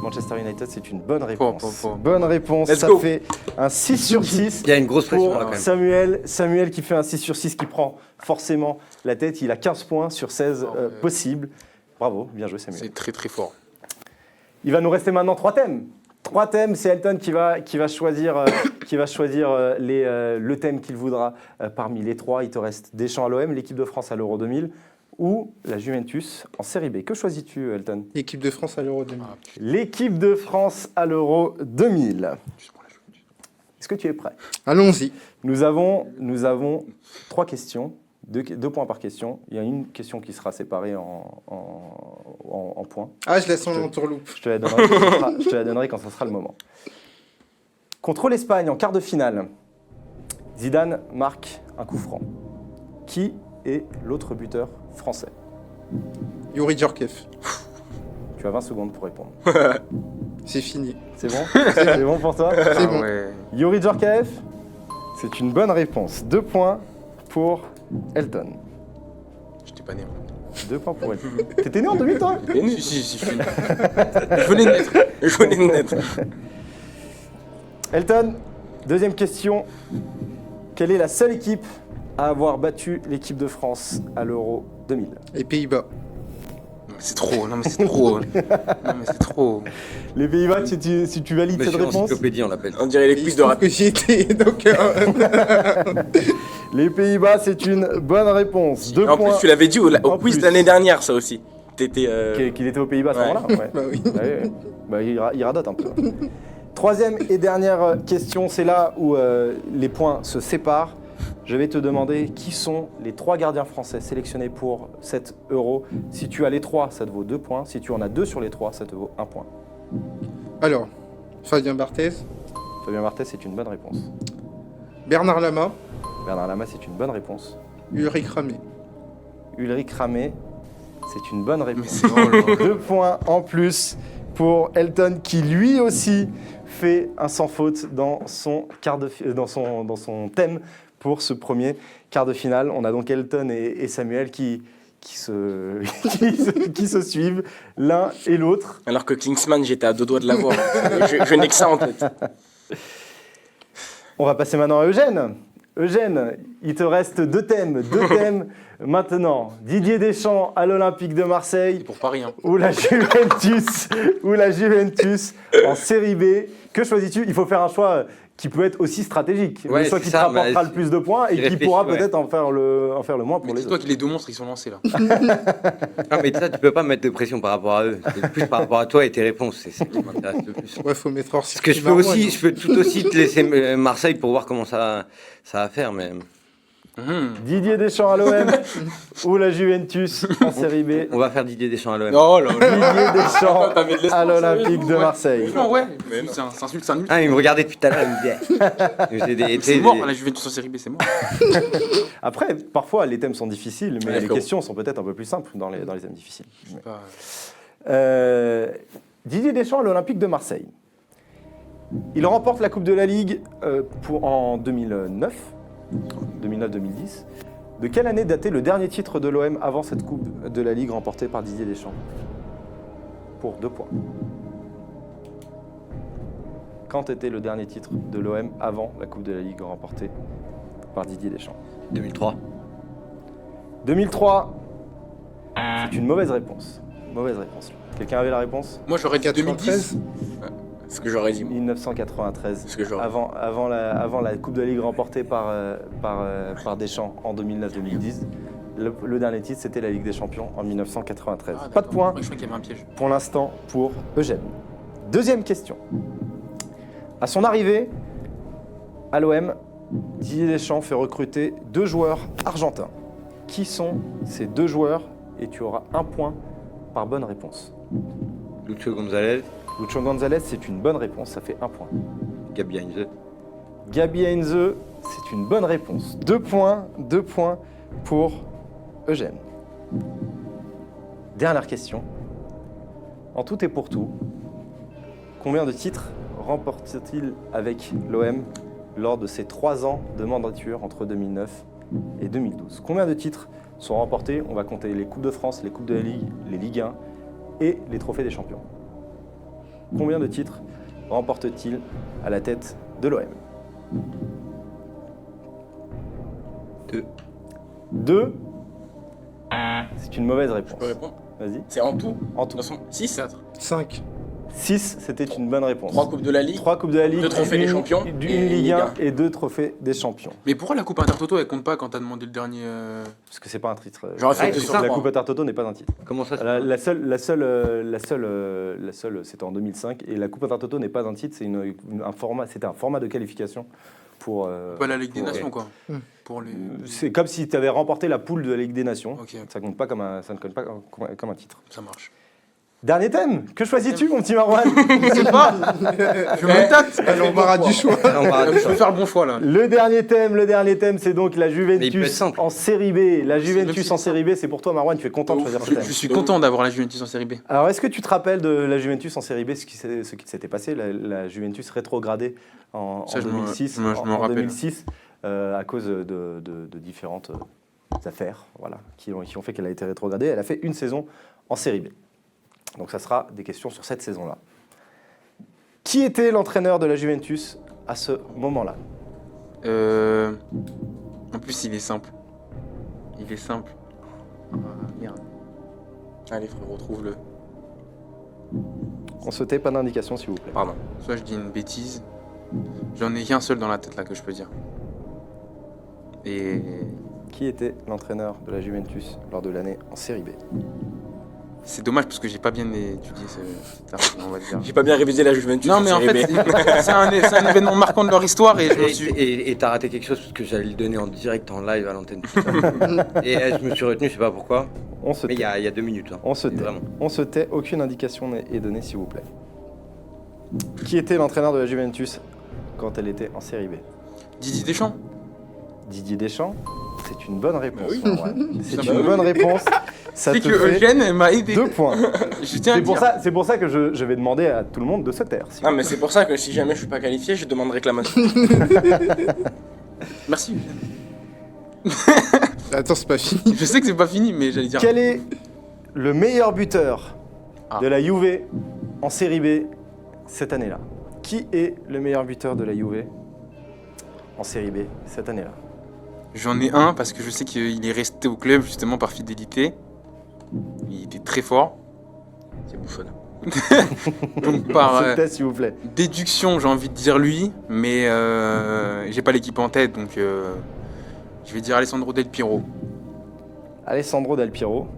Speaker 1: Manchester United, c'est une bonne réponse.
Speaker 4: Bon.
Speaker 1: Bonne réponse,
Speaker 3: Let's
Speaker 1: ça
Speaker 3: go.
Speaker 1: fait un 6 sur 6.
Speaker 5: Il y a une grosse pression là
Speaker 1: Pour
Speaker 5: quand même.
Speaker 1: Samuel qui fait un 6 sur 6 qui prend forcément la tête. Il a 15 points sur 16
Speaker 4: Oh, ouais.
Speaker 1: possibles. Bravo, bien joué Samuel.
Speaker 4: C'est très très fort.
Speaker 1: Il va nous rester maintenant 3 thèmes. 3 thèmes, c'est Elton qui va choisir, le thème qu'il voudra parmi les 3. Il te reste Deschamps à l'OM, l'équipe de France à l'Euro 2000 ou la Juventus en série B. Que choisis-tu Elton?
Speaker 2: Équipe de France à l'Euro 2000.
Speaker 1: L'équipe de France à l'Euro 2000. Est-ce que tu es prêt?
Speaker 2: Allons-y.
Speaker 1: Nous avons 3 questions, 2 points par question. Il y a une question qui sera séparée en points.
Speaker 2: Ah, je la sens en tourloupe.
Speaker 1: Je te la donnerai quand ce sera le moment. Contre l'Espagne en quart de finale, Zidane marque un coup franc. Qui est l'autre buteur français?
Speaker 2: Yuri Djorkaeff.
Speaker 1: Tu as 20 secondes pour répondre.
Speaker 2: C'est fini.
Speaker 1: C'est bon? C'est bon pour toi?
Speaker 2: C'est bon.
Speaker 4: Ouais.
Speaker 1: Yuri Djorkaeff, c'est une bonne réponse. 2 points pour Elton.
Speaker 4: J'étais pas né.
Speaker 1: 2 points pour Elton. T'étais né en 2000 toi?
Speaker 3: Si, je suis né. Je venais de naître. Je venais de naître.
Speaker 1: Elton, deuxième question. Quelle est la seule équipe à avoir battu l'équipe de France à l'Euro 2000?
Speaker 2: Les Pays-Bas.
Speaker 4: Non, mais c'est trop. Non mais c'est trop. Non mais c'est trop.
Speaker 1: Les Pays-Bas, si tu valides cette
Speaker 5: Monsieur
Speaker 1: réponse?
Speaker 5: Encyclopédie, on l'appelle.
Speaker 3: On dirait les
Speaker 2: Il
Speaker 3: quiz
Speaker 2: se
Speaker 3: de
Speaker 2: trouve
Speaker 3: rap.
Speaker 2: que j'y étais, donc...
Speaker 1: Les Pays-Bas, c'est une bonne réponse. 2
Speaker 3: En
Speaker 1: points.
Speaker 3: plus, tu l'avais dit au
Speaker 1: En
Speaker 3: quiz
Speaker 1: plus.
Speaker 3: de l'année dernière, ça aussi. T'étais.
Speaker 1: Qu'il était aux Pays-Bas à ce
Speaker 3: Ouais.
Speaker 1: moment-là? Ouais.
Speaker 2: Bah oui.
Speaker 1: Ouais. Bah, il radote un peu. Troisième et dernière question, c'est là où les points se séparent. Je vais te demander qui sont les 3 gardiens français sélectionnés pour 7 euros. Si tu as les 3, ça te vaut 2 points. Si tu en as 2 sur les 3, ça te vaut 1 point.
Speaker 2: Alors, Fabien Barthez,
Speaker 1: Fabien Barthez, c'est une bonne réponse.
Speaker 2: Bernard Lama,
Speaker 1: Bernard Lama, c'est une bonne réponse.
Speaker 2: Ulrich Ramé.
Speaker 1: Ulrich Ramé, c'est une bonne réponse.
Speaker 4: c'est-
Speaker 1: 2 points en plus pour Elton qui lui aussi fait un sans faute dans son, dans son thème pour ce premier quart de finale. On a donc Elton et Samuel qui se, qui se suivent l'un et l'autre.
Speaker 3: Alors que Klinsmann, j'étais à 2 doigts de l'avoir. Je n'ai que ça en tête.
Speaker 1: On va passer maintenant à Eugène. Eugène, il te reste 2 thèmes. 2 thèmes maintenant. Didier Deschamps à l'Olympique de Marseille
Speaker 4: C'est pour Paris. Hein.
Speaker 1: ou la Juventus en Série B. Que choisis-tu? Il faut faire un choix qui peut être aussi stratégique.
Speaker 5: Ouais,
Speaker 1: le choix
Speaker 5: c'est
Speaker 1: qui te
Speaker 5: ça,
Speaker 1: rapportera
Speaker 5: mais
Speaker 1: le plus de points et
Speaker 5: j'y
Speaker 1: qui
Speaker 5: réfléchis,
Speaker 1: pourra
Speaker 5: ouais.
Speaker 1: peut-être en faire le moins pour
Speaker 4: Mais
Speaker 1: les
Speaker 4: dis-toi
Speaker 1: autres.
Speaker 4: que les 2 monstres, ils sont lancés là.
Speaker 5: Ah, mais ça, tu peux pas mettre de pression par rapport à eux. C'est plus par rapport à toi et tes réponses. C'est ce qui m'intéresse le plus.
Speaker 2: Ouais, faut mettre hors
Speaker 5: Parce que je peux tout aussi te laisser Marseille pour voir comment ça va faire, mais
Speaker 1: Didier Deschamps à l'OM ou la Juventus en Série B.
Speaker 5: on va faire Didier Deschamps à l'OM.
Speaker 4: Oh là là.
Speaker 1: Didier Deschamps
Speaker 3: T'as mis de l'espoir,
Speaker 1: à l'Olympique de
Speaker 4: Ouais.
Speaker 1: Marseille.
Speaker 4: Non, ouais.
Speaker 3: Mais non.
Speaker 4: C'est insulte, c'est un nul.
Speaker 5: Ah, il me regardait depuis tout à l'heure, il me disait.
Speaker 4: C'est mort, la Juventus en série B, c'est mort.
Speaker 1: Après, parfois, les thèmes sont difficiles, mais
Speaker 3: Ouais,
Speaker 1: les
Speaker 3: frérot.
Speaker 1: questions sont peut-être un peu plus simples dans les thèmes difficiles.
Speaker 4: C'est pas-
Speaker 1: Didier Deschamps à l'Olympique de Marseille. Il remporte la Coupe de la Ligue en 2009, 2009-2010. De quelle année datait le dernier titre de l'OM avant cette Coupe de la Ligue remportée par Didier Deschamps? Pour 2 points. Quand était le dernier titre de l'OM avant la Coupe de la Ligue remportée par Didier Deschamps?
Speaker 5: 2003.
Speaker 1: 2003. C'est une mauvaise réponse. Mauvaise réponse. Quelqu'un avait la réponse?
Speaker 4: Moi, j'aurais dit 2010.
Speaker 2: 93.
Speaker 3: Ce que j'aurais dit. moi.
Speaker 1: 1993.
Speaker 3: Ce que j'aurais.
Speaker 1: Avant la Coupe de la Ligue remportée par Deschamps en 2009-2010. Le dernier titre, c'était la Ligue des Champions en 1993.
Speaker 4: Ah,
Speaker 1: Pas de
Speaker 4: d'accord.
Speaker 1: points
Speaker 4: Je crois qu'il y avait un piège.
Speaker 1: pour l'instant pour Eugène. Deuxième question. À son arrivée à l'OM, Didier Deschamps fait recruter 2 joueurs argentins. Qui sont ces 2 joueurs? Et tu auras 1 point par bonne réponse.
Speaker 5: Lucho González,
Speaker 1: Lucho González, c'est une bonne réponse, ça fait 1 point.
Speaker 5: Gabi Heinze.
Speaker 1: Gabi Heinze, c'est une bonne réponse. 2 points pour Eugène. Dernière question. En tout et pour tout, combien de titres remporte-t-il avec l'OM lors de ses 3 ans de mandature entre 2009 et 2012? Combien de titres sont remportés? On va compter les Coupes de France, les Coupes de la Ligue, les Ligue 1 et les Trophées des Champions. Combien de titres remporte-t-il à la tête de l'OM?
Speaker 5: 2.
Speaker 1: 2. C'est une mauvaise
Speaker 3: Je peux
Speaker 1: réponse.
Speaker 3: répondre.
Speaker 1: Vas-y.
Speaker 3: C'est en tout.
Speaker 1: En tout.
Speaker 3: 6.
Speaker 2: 5.
Speaker 1: 6, c'était une bonne réponse.
Speaker 3: 3 Coupes de la Ligue.
Speaker 1: 3 Coupes de la Ligue,
Speaker 3: 2 trophées des champions
Speaker 1: une
Speaker 3: et
Speaker 1: Ligue
Speaker 3: Ligue
Speaker 1: 1
Speaker 3: 1.
Speaker 1: et 2 trophées des champions.
Speaker 4: Mais pourquoi la Coupe Intertoto, elle compte pas quand t'as demandé le dernier
Speaker 1: Parce que c'est pas un titre.
Speaker 3: J'aurais fait
Speaker 5: Ah,
Speaker 3: 2
Speaker 5: c'est
Speaker 3: sur
Speaker 5: ça.
Speaker 1: La
Speaker 3: 3.
Speaker 1: Coupe Intertoto n'est pas un titre.
Speaker 5: Comment ça
Speaker 1: La seule, c'était en 2005 et la Coupe Intertoto n'est pas un titre, c'était un format de qualification pour.
Speaker 4: Pas la Ligue des
Speaker 1: pour-
Speaker 4: Nations, quoi.
Speaker 2: Hmm.
Speaker 4: Pour les...
Speaker 1: C'est comme si tu avais remporté la poule de la Ligue des Nations.
Speaker 4: Ok,
Speaker 1: Ça compte pas ça ne compte pas comme un titre.
Speaker 4: ça marche.
Speaker 1: Dernier thème. Que choisis-tu, mon petit Marwan?
Speaker 4: Je sais pas. Je me tâte.
Speaker 2: L'embarras du choix.
Speaker 4: Je peux faire le bon choix, là.
Speaker 1: Le dernier thème, c'est donc la
Speaker 5: Mais il peut être
Speaker 1: Juventus
Speaker 5: simple.
Speaker 1: en Série B. La
Speaker 4: Même
Speaker 1: Juventus
Speaker 4: si
Speaker 1: en
Speaker 4: c'est
Speaker 1: Série B, c'est pour toi, Marwan. Tu es content de choisir ce
Speaker 4: Je
Speaker 1: thème.
Speaker 4: suis content d'avoir la Juventus en série B.
Speaker 1: Alors, est-ce que tu te rappelles de la Juventus en Série B, ce qui s'était passé, la Juventus rétrogradée en
Speaker 4: Ça, je me-
Speaker 1: 2006,
Speaker 4: je me
Speaker 1: en
Speaker 4: rappelle.
Speaker 1: 2006 à cause de différentes affaires voilà, qui ont fait qu'elle a été rétrogradée. Elle a fait une saison en Série B. Donc, ça sera des questions sur cette saison-là. Qui était l'entraîneur de la Juventus à ce moment-là?
Speaker 4: En plus, il est simple. Il est simple. Ah, merde.
Speaker 3: Allez, frérot, trouve-le.
Speaker 1: On se tait, pas d'indication, s'il vous plaît.
Speaker 3: Pardon.
Speaker 4: Soit je dis une bêtise. J'en ai qu'un seul dans la tête, là, que je peux dire. Et...
Speaker 1: Qui était l'entraîneur de la Juventus lors de l'année en Série B?
Speaker 4: C'est dommage parce que j'ai pas bien étudié cet argument, on va dire.
Speaker 3: J'ai pas bien révisé la Juventus.
Speaker 4: Non, mais en
Speaker 3: Série
Speaker 4: fait,
Speaker 3: B.
Speaker 4: c'est un événement marquant de leur histoire et je me suis.
Speaker 5: Et t'as raté quelque chose parce que j'allais le donner en direct, en live à l'antenne. Et je me suis retenu, je sais pas pourquoi.
Speaker 1: On se
Speaker 5: Mais il
Speaker 1: tait.
Speaker 5: y a 2 minutes. Hein.
Speaker 1: On se tait.
Speaker 5: Vraiment.
Speaker 1: On se tait. Aucune indication n'est donnée, s'il vous plaît. Qui était l'entraîneur de la Juventus quand elle était en série B?
Speaker 4: Didier Deschamps.
Speaker 1: Didier Deschamps. C'est une bonne réponse.
Speaker 3: oui.
Speaker 1: Marwan. C'est
Speaker 4: Bah
Speaker 1: une
Speaker 4: oui.
Speaker 1: bonne réponse. Ça
Speaker 4: C'est
Speaker 1: te
Speaker 4: que
Speaker 1: fait
Speaker 4: Eugène m'a aidé.
Speaker 1: 2 points.
Speaker 4: Je tiens à dire.
Speaker 1: C'est pour ça que je vais demander à tout le monde de se taire.
Speaker 3: Ah, mais c'est pour ça que si jamais je suis pas qualifié, je demande réclamation.
Speaker 4: Merci.
Speaker 2: Attends, c'est pas fini.
Speaker 4: Je sais que c'est pas fini, mais j'allais dire.
Speaker 1: Quel est le meilleur buteur
Speaker 4: Ah.
Speaker 1: de la Juve en série B cette année-là? Qui est le meilleur buteur de la Juve en série B cette année-là?
Speaker 4: J'en ai un parce que je sais qu'il est resté au club justement par fidélité. Il était très fort.
Speaker 3: C'est bouffon.
Speaker 4: Donc par
Speaker 1: Se tait, s'il vous plaît.
Speaker 4: déduction, j'ai envie de dire lui, mais j'ai pas l'équipe en tête, donc je vais dire Alessandro Del Piero.
Speaker 1: Alessandro Del Piero.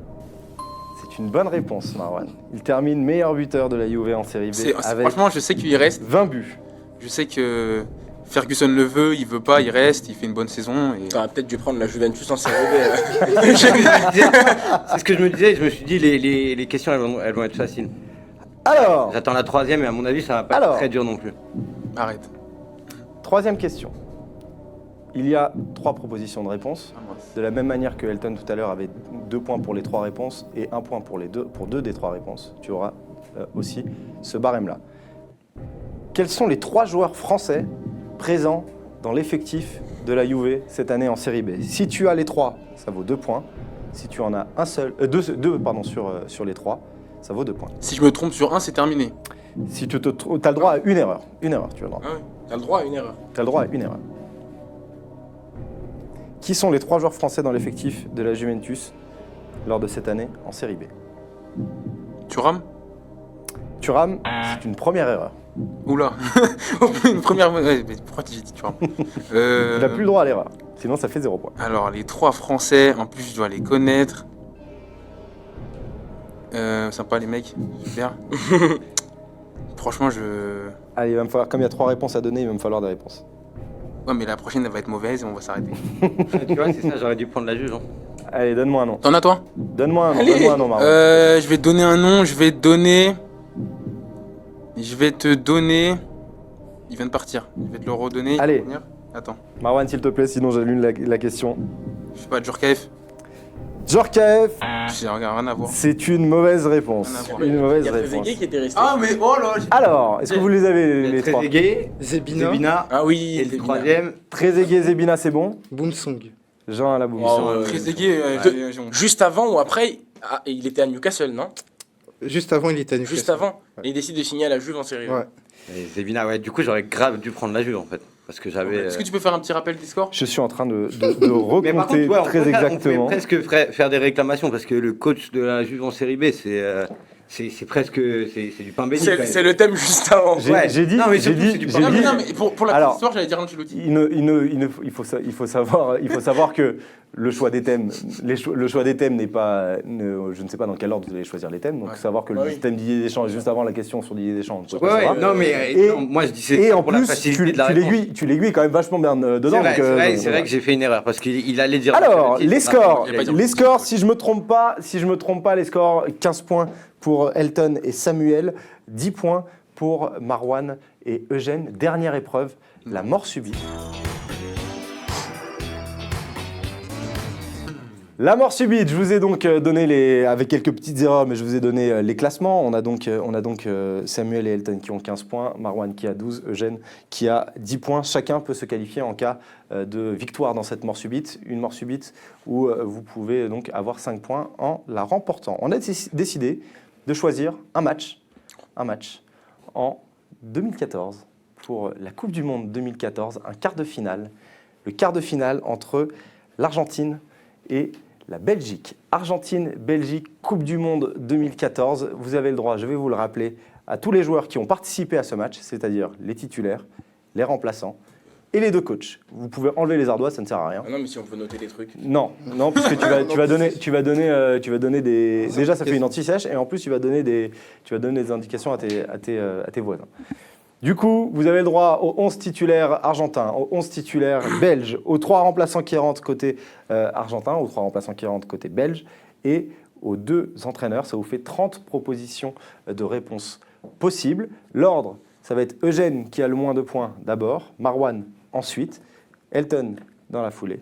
Speaker 1: C'est une bonne réponse, Marwan. Il termine meilleur buteur de la Juve en série B avec
Speaker 4: Franchement, je sais qu'il reste.
Speaker 1: 20 buts.
Speaker 4: Je sais que Ferguson le veut, il veut pas, il reste, il fait une bonne saison. Et...
Speaker 3: T'aurais peut-être dû prendre la Juventus en série B.
Speaker 5: C'est ce que je me disais. Je me suis dit, les questions, elles vont être faciles.
Speaker 1: Alors,
Speaker 5: J'attends la 3e et à mon avis, ça va pas
Speaker 1: Alors.
Speaker 5: être très dur non plus.
Speaker 4: Arrête.
Speaker 1: 3e question. Il y a 3 propositions de réponse.
Speaker 4: Ah, moi.
Speaker 1: De la même manière que Elton tout à l'heure avait 2 points pour les 3 réponses et 1 point pour 2 des 3 réponses, tu auras aussi ce barème-là. Quels sont les 3 joueurs français présents dans l'effectif de la Juve cette année en série B? Si tu as les 3, ça vaut 2 points. Si tu en as un seul, 2 sur les 3, ça vaut 2 points.
Speaker 4: Si je me trompe sur un, c'est terminé.
Speaker 1: Si tu as le droit à une erreur. Une erreur, tu as le droit.
Speaker 3: Ah ouais, t'as le droit à une erreur.
Speaker 1: Tu as le droit à une erreur. Qui sont les 3 joueurs français dans l'effectif de la Juventus lors de cette année en série B?
Speaker 4: Thuram.
Speaker 1: Thuram, c'est une première erreur.
Speaker 4: Oula. Une première. Ouais, mais pourquoi j'ai dit Thuram
Speaker 1: Tu n'as plus le droit à l'erreur. Sinon, ça fait 0 point.
Speaker 4: Alors, les 3 Français, en plus, je dois les connaître. Sympa, les mecs. Super. Franchement,
Speaker 1: Allez, il va me falloir, comme il y a 3 réponses à donner, il va me falloir des réponses.
Speaker 4: Ouais, mais la prochaine, elle va être mauvaise et on va s'arrêter.
Speaker 5: Tu vois, c'est ça, j'aurais dû prendre la juge. Hein.
Speaker 1: Allez, donne-moi un nom.
Speaker 4: T'en as, toi
Speaker 1: Donne-moi un nom.
Speaker 3: Allez.
Speaker 1: Donne-moi un nom, Marwan.
Speaker 4: Je vais te donner un nom. Je vais te donner. Il vient de partir. Je vais te le redonner. il va
Speaker 1: Allez.
Speaker 4: revenir. Attends.
Speaker 1: Marwan, s'il te plaît, sinon j'allume la question.
Speaker 4: Je sais pas, Djorkaeff.
Speaker 1: Djorkaeff,
Speaker 4: J'ai rien à voir.
Speaker 1: c'est une mauvaise réponse.
Speaker 4: Rien à voir.
Speaker 1: Une
Speaker 3: Il
Speaker 1: mauvaise
Speaker 3: y a
Speaker 1: réponse.
Speaker 3: Trezeguet qui était resté.
Speaker 4: Ah, mais oh là
Speaker 1: Alors, est-ce que vous les avez, les 3?
Speaker 5: Trezeguet,
Speaker 2: Zebina,
Speaker 5: Zebina,
Speaker 3: Ah oui,
Speaker 5: et le
Speaker 3: Zebina.
Speaker 5: 3e,
Speaker 1: Trezeguet, Zebina, c'est bon.
Speaker 2: Boomsong.
Speaker 1: Jean à la boum.
Speaker 3: Oh, ouais.
Speaker 4: Trezeguet,
Speaker 3: Juste avant ou après, il était à Newcastle, non?
Speaker 2: Juste avant, il était à Newcastle.
Speaker 3: Juste avant.
Speaker 2: Ouais.
Speaker 3: Et il décide de signer à la Juve en série B.
Speaker 2: Ouais.
Speaker 5: et Zebina, ouais. Du coup, j'aurais grave dû prendre la juge en fait. Parce que j'avais.
Speaker 4: Est-ce que tu peux faire un petit rappel des scores?
Speaker 1: Je suis en train de
Speaker 5: Mais par
Speaker 1: recompter
Speaker 5: contre, ouais,
Speaker 1: très
Speaker 5: on
Speaker 1: exactement.
Speaker 5: pouvait presque faire des réclamations parce que le coach de la Juve en série B, c'est presque c'est du pain béni. quand même.
Speaker 3: C'est le thème juste avant.
Speaker 1: J'ai
Speaker 5: Ouais.
Speaker 1: j'ai dit,
Speaker 5: Non, mais
Speaker 1: j'ai
Speaker 5: surtout,
Speaker 1: dit,
Speaker 5: c'est du
Speaker 1: j'ai
Speaker 4: Non,
Speaker 1: dit-
Speaker 4: mais, non, mais pour la
Speaker 1: Alors,
Speaker 4: petite histoire, j'allais dire Ancelotti.
Speaker 1: il faut savoir que le choix des thèmes, le choix des thèmes n'est pas, je ne sais pas dans quel ordre vous allez choisir les thèmes, donc
Speaker 4: Ouais.
Speaker 1: savoir que
Speaker 3: Bah
Speaker 1: le
Speaker 3: oui.
Speaker 1: thème Didier Deschamps est juste avant la question sur Didier Deschamps. on peut
Speaker 5: Ouais,
Speaker 1: pas
Speaker 5: ouais,
Speaker 1: savoir.
Speaker 5: non, mais
Speaker 1: Et-
Speaker 5: non, moi je dis c'est
Speaker 1: Et en
Speaker 5: pour la
Speaker 1: plus,
Speaker 5: facilité de la réponse.
Speaker 1: tu l'aiguilles quand même vachement bien dedans.
Speaker 5: C'est vrai,
Speaker 1: donc,
Speaker 5: c'est vrai,
Speaker 1: donc,
Speaker 5: c'est vrai que j'ai fait une erreur parce qu'il allait dire.
Speaker 1: Alors,
Speaker 5: Ancelotti,
Speaker 1: les
Speaker 5: c'est
Speaker 1: scores,
Speaker 4: il a pas dit
Speaker 1: les scores, si je me trompe pas, les scores, 15 points pour Elton et Samuel, 10 points pour Marwan et Eugène. Dernière épreuve, la mort subite. La mort subite, je vous ai donc donné avec quelques petites erreurs, mais je vous ai donné les classements. On a donc Samuel et Elton qui ont 15 points, Marwan qui a 12, Eugène qui a 10 points. Chacun peut se qualifier en cas de victoire dans cette mort subite. Une mort subite où vous pouvez donc avoir 5 points en la remportant. On a décidé de choisir un match en 2014 pour la Coupe du Monde 2014, un quart de finale. Le quart de finale entre l'Argentine et la Belgique. Argentine-Belgique, Coupe du Monde 2014. Vous avez le droit, je vais vous le rappeler, à tous les joueurs qui ont participé à ce match, c'est-à-dire les titulaires, les remplaçants, et les deux coachs. Vous pouvez enlever les ardoises, ça ne sert à rien.
Speaker 3: Ah non, mais si on peut noter des trucs.
Speaker 1: Non, puisque tu vas donner des. Déjà, ça fait une anti-sèche, et en plus, tu vas donner des indications à tes voisins. Du coup, vous avez le droit aux 11 titulaires argentins, aux 11 titulaires belges, aux 3 remplaçants qui rentrent côté argentin, aux 3 remplaçants qui rentrent côté belge, et aux 2 entraîneurs. Ça vous fait 30 propositions de réponses possibles. L'ordre, ça va être Eugène qui a le moins de points d'abord, Marwan ensuite, Elton dans la foulée,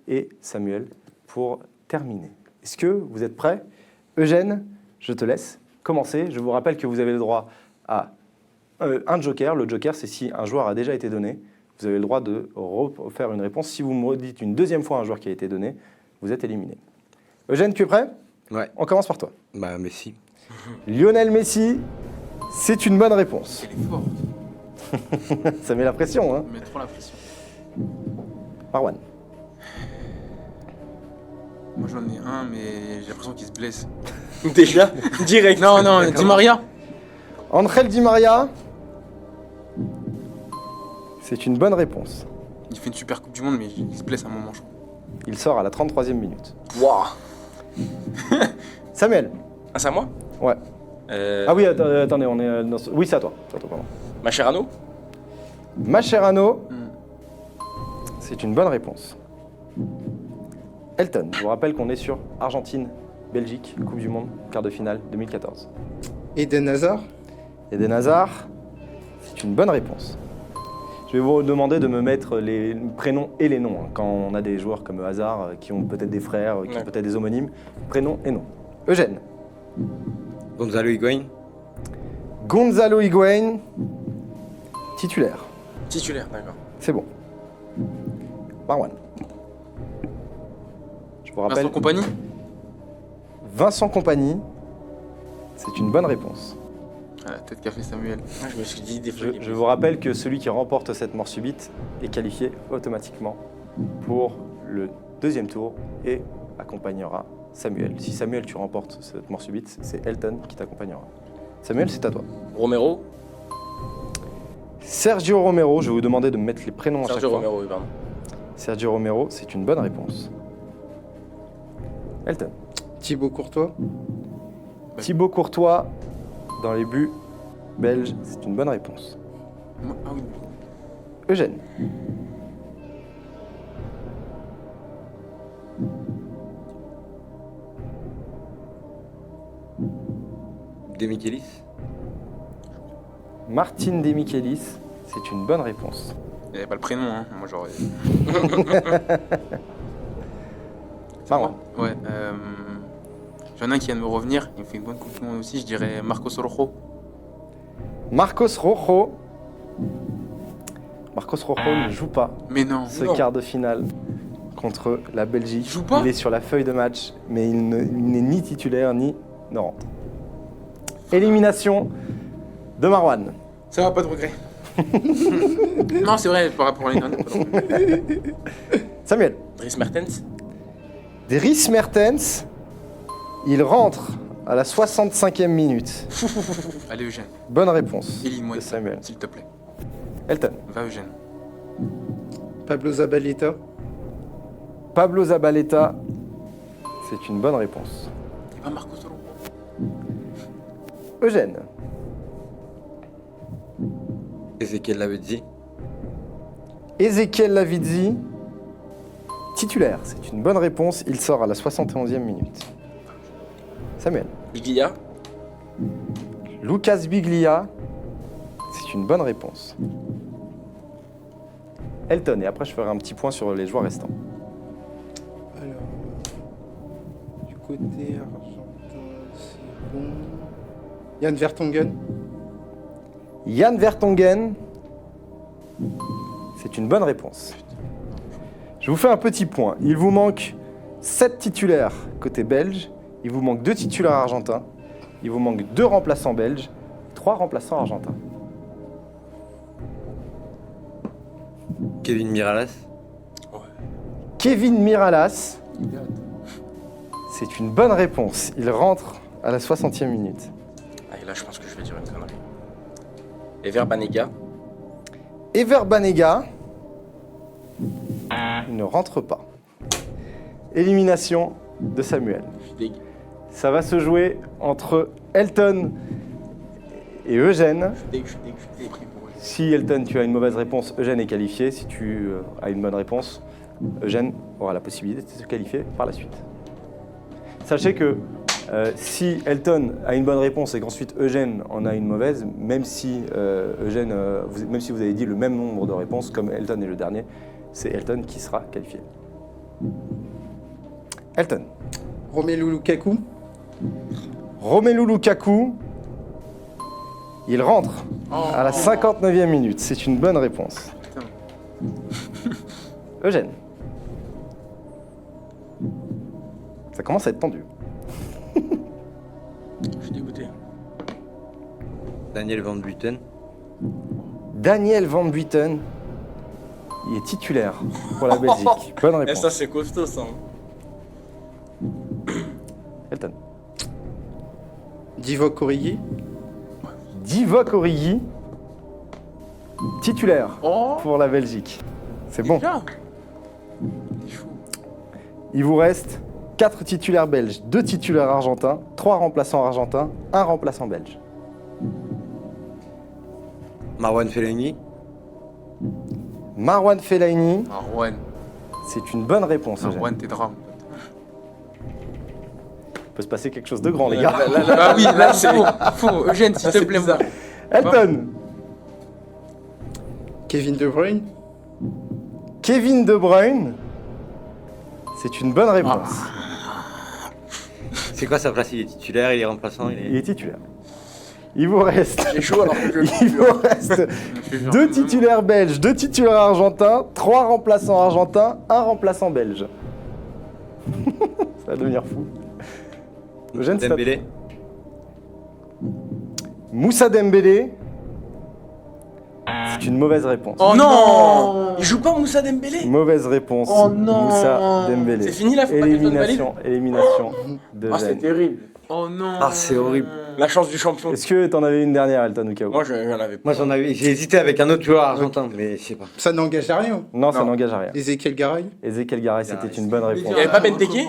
Speaker 1: et Samuel pour terminer. Est-ce que vous êtes prêts? Eugène, je te laisse commencer. Je vous rappelle que vous avez le droit à un joker. Le joker, c'est si un joueur a déjà été donné. Vous avez le droit de refaire une réponse. Si vous me redites une deuxième fois un joueur qui a été donné, vous êtes éliminé. Eugène, tu es prêt?
Speaker 5: Ouais.
Speaker 1: On commence par toi.
Speaker 5: Bah, Messi.
Speaker 1: Lionel Messi, c'est une bonne réponse.
Speaker 4: Elle est forte.
Speaker 1: Ça met la pression, hein.
Speaker 4: Elle met trop la pression.
Speaker 1: Marwan.
Speaker 4: Moi j'en ai un, mais j'ai l'impression qu'il se blesse.
Speaker 3: Déjà, direct.
Speaker 4: Non, non, Di Maria.
Speaker 1: Angel Di Maria, c'est une bonne réponse.
Speaker 4: Il fait une super Coupe du Monde, mais il se blesse à un moment, je crois.
Speaker 1: Il sort à la 33e minute.
Speaker 3: Waouh.
Speaker 1: Samuel.
Speaker 3: Ah, c'est à moi?
Speaker 1: Ouais. Ah oui, attendez, on est dans ce... Oui, c'est à toi. C'est à toi, pardon.
Speaker 3: Mascherano?
Speaker 1: Mascherano, c'est une bonne réponse. Elton, je vous rappelle qu'on est sur Argentine, Belgique, Coupe du Monde, quart de finale 2014.
Speaker 2: Eden Hazard.
Speaker 1: Eden Hazard, c'est une bonne réponse. Je vais vous demander de me mettre les prénoms et les noms, hein, quand on a des joueurs comme Hazard, qui ont peut-être des frères, qui ont peut-être des homonymes. Prénom et nom. Eugène.
Speaker 5: Gonzalo Higuaín.
Speaker 1: Gonzalo Higuaín, titulaire.
Speaker 3: Titulaire, d'accord.
Speaker 1: C'est bon. Marwan. Je vous rappelle.
Speaker 4: Vincent Compagnie.
Speaker 1: Vincent Compagnie, c'est une bonne réponse.
Speaker 4: Ah, la tête qu'a fait Samuel.
Speaker 3: Ah, je me suis dit des fois.
Speaker 1: Je vous rappelle que celui qui remporte cette mort subite est qualifié automatiquement pour le deuxième tour et accompagnera Samuel. Si Samuel, tu remportes cette mort subite, c'est Elton qui t'accompagnera. Samuel, c'est à toi.
Speaker 3: Romero?
Speaker 1: Sergio Romero, je vais vous demander de me mettre les prénoms à chaque
Speaker 3: Sergio
Speaker 1: fois.
Speaker 3: Romero, oui, pardon.
Speaker 1: Sergio Romero, c'est une bonne réponse. Elton.
Speaker 2: Thibaut Courtois.
Speaker 1: Thibaut Courtois, dans les buts belges, c'est une bonne réponse.
Speaker 4: Ah oui.
Speaker 1: Eugène.
Speaker 5: Demichelis.
Speaker 1: Martin Demichelis, c'est une bonne réponse.
Speaker 4: Il n'y avait pas le prénom, hein. Moi j'aurais.
Speaker 1: Marwan.
Speaker 4: Ouais. J'en ai un qui vient de me revenir. Il me fait une bonne Coupe du Monde aussi. Je dirais Marcos Rojo.
Speaker 1: Marcos Rojo. Marcos Rojo ne joue pas
Speaker 4: Mais non.
Speaker 1: ce
Speaker 3: Non.
Speaker 1: quart de finale contre la Belgique.
Speaker 4: Il joue pas?
Speaker 1: Il est sur la feuille de match, mais il n'est ni titulaire ni ne rentre. Élimination de Marwan.
Speaker 3: Ça va, pas de regret.
Speaker 4: Non, c'est vrai, par rapport à l'année dernière.
Speaker 1: Samuel.
Speaker 3: Dries Mertens?
Speaker 1: Dries Mertens, il rentre à la 65e minute.
Speaker 4: Allez, Eugène.
Speaker 1: Bonne réponse
Speaker 4: Élimine-moi
Speaker 1: de
Speaker 4: ça,
Speaker 1: Samuel.
Speaker 4: s'il te plaît.
Speaker 1: Elton.
Speaker 4: Va, Eugène.
Speaker 2: Pablo Zabaleta.
Speaker 1: Pablo Zabaleta, c'est une bonne réponse.
Speaker 4: Et pas Marcos Rojo.
Speaker 1: Eugène.
Speaker 5: Ezequiel Lavezzi.
Speaker 1: Ezequiel Lavezzi, titulaire, c'est une bonne réponse. Il sort à la 71e minute. Samuel.
Speaker 3: Biglia?
Speaker 1: Lucas Biglia, c'est une bonne réponse. Elton, et après je ferai un petit point sur les joueurs restants.
Speaker 2: Alors, du côté argentin, c'est bon. Yann Vertonghen.
Speaker 1: Yann Vertonghen, c'est une bonne réponse. Je vous fais un petit point. Il vous manque 7 titulaires côté belge, il vous manque 2 titulaires argentins, il vous manque 2 remplaçants belges, 3 remplaçants argentins.
Speaker 5: Kevin Miralas.
Speaker 1: Kevin Miralas, c'est une bonne réponse. Il rentre à la 60e minute.
Speaker 3: Ah, et là, je pense que je vais dire une connerie. Ever Banega?
Speaker 1: Ever Banega, Il ne rentre pas. Élimination de Samuel.
Speaker 3: Je suis dégueu.
Speaker 1: Ça va se jouer entre Elton et Eugène.
Speaker 3: Je suis dégueu, je suis pris pour eux.
Speaker 1: Si Elton, tu as une mauvaise réponse, Eugène est qualifié. Si tu as une bonne réponse, Eugène aura la possibilité de se qualifier par la suite. Sachez que si Elton a une bonne réponse et qu'ensuite Eugène en a une mauvaise, même si même si vous avez dit le même nombre de réponses, comme Elton est le dernier, c'est Elton qui sera qualifié. Elton.
Speaker 2: Romelu Lukaku.
Speaker 1: Romelu Lukaku, il rentre à la 59e minute. C'est une bonne réponse.
Speaker 4: Putain.
Speaker 1: Eugène. Ça commence à être tendu.
Speaker 3: Je suis dégoûté.
Speaker 5: Daniel Van Buiten.
Speaker 1: Daniel Van Buiten, il est titulaire pour la Belgique. Bonne
Speaker 3: Et
Speaker 1: réponse.
Speaker 3: ça, c'est costaud, ça.
Speaker 1: Elton.
Speaker 2: Divock Origi.
Speaker 1: Divock Origi, titulaire
Speaker 3: Oh,
Speaker 1: pour la Belgique. C'est bon.
Speaker 3: déjà.
Speaker 1: Il vous reste 4 titulaires belges, 2 titulaires argentins, 3 remplaçants argentins, 1 remplaçant belge.
Speaker 5: Marwan Fellaini.
Speaker 1: Marwan Fellaini,
Speaker 4: Marwan.
Speaker 1: c'est une bonne réponse. Eugène.
Speaker 4: Marwan, t'es drame.
Speaker 1: Il peut se passer quelque chose de grand, les gars.
Speaker 4: Ah oui, là, c'est faux. Eugène, s'il
Speaker 3: Là,
Speaker 4: te
Speaker 3: c'est
Speaker 4: plaît.
Speaker 3: bizarre.
Speaker 1: Elton.
Speaker 2: Kevin De Bruyne.
Speaker 1: Kevin De Bruyne, c'est une bonne réponse.
Speaker 5: C'est quoi sa place? Il est titulaire, il est remplaçant,
Speaker 1: Il est titulaire. Il vous reste,
Speaker 3: J'ai chaud alors que je
Speaker 1: il vous reste 2 titulaires belges, 2 titulaires argentins, 3 remplaçants argentins, 1 remplaçant belge. Ça va devenir fou. Eugène, c'est à toi.
Speaker 5: Dembélé.
Speaker 1: Moussa Dembélé, c'est une mauvaise réponse.
Speaker 3: Oh non, il joue pas Moussa Dembélé.
Speaker 1: Mauvaise réponse.
Speaker 3: Oh non.
Speaker 1: Moussa Dembélé.
Speaker 3: C'est fini là, faut pas que Elton valide.
Speaker 1: Élimination de
Speaker 3: Ah, c'est
Speaker 1: Eugène.
Speaker 3: terrible.
Speaker 4: Oh non.
Speaker 5: Ah, c'est horrible.
Speaker 3: La chance du champion.
Speaker 1: Est-ce que t'en avais une dernière, Elton, au cas où?
Speaker 3: Moi, j'en avais pas.
Speaker 5: Moi, j'ai hésité avec un autre joueur argentin, mais je sais pas.
Speaker 2: Ça n'engage à rien.
Speaker 1: Non, ça
Speaker 3: Non.
Speaker 1: n'engage à rien.
Speaker 2: Ezekiel Garay.
Speaker 1: Ezekiel Garay, c'était une bonne réponse.
Speaker 3: Il y avait pas Benteke.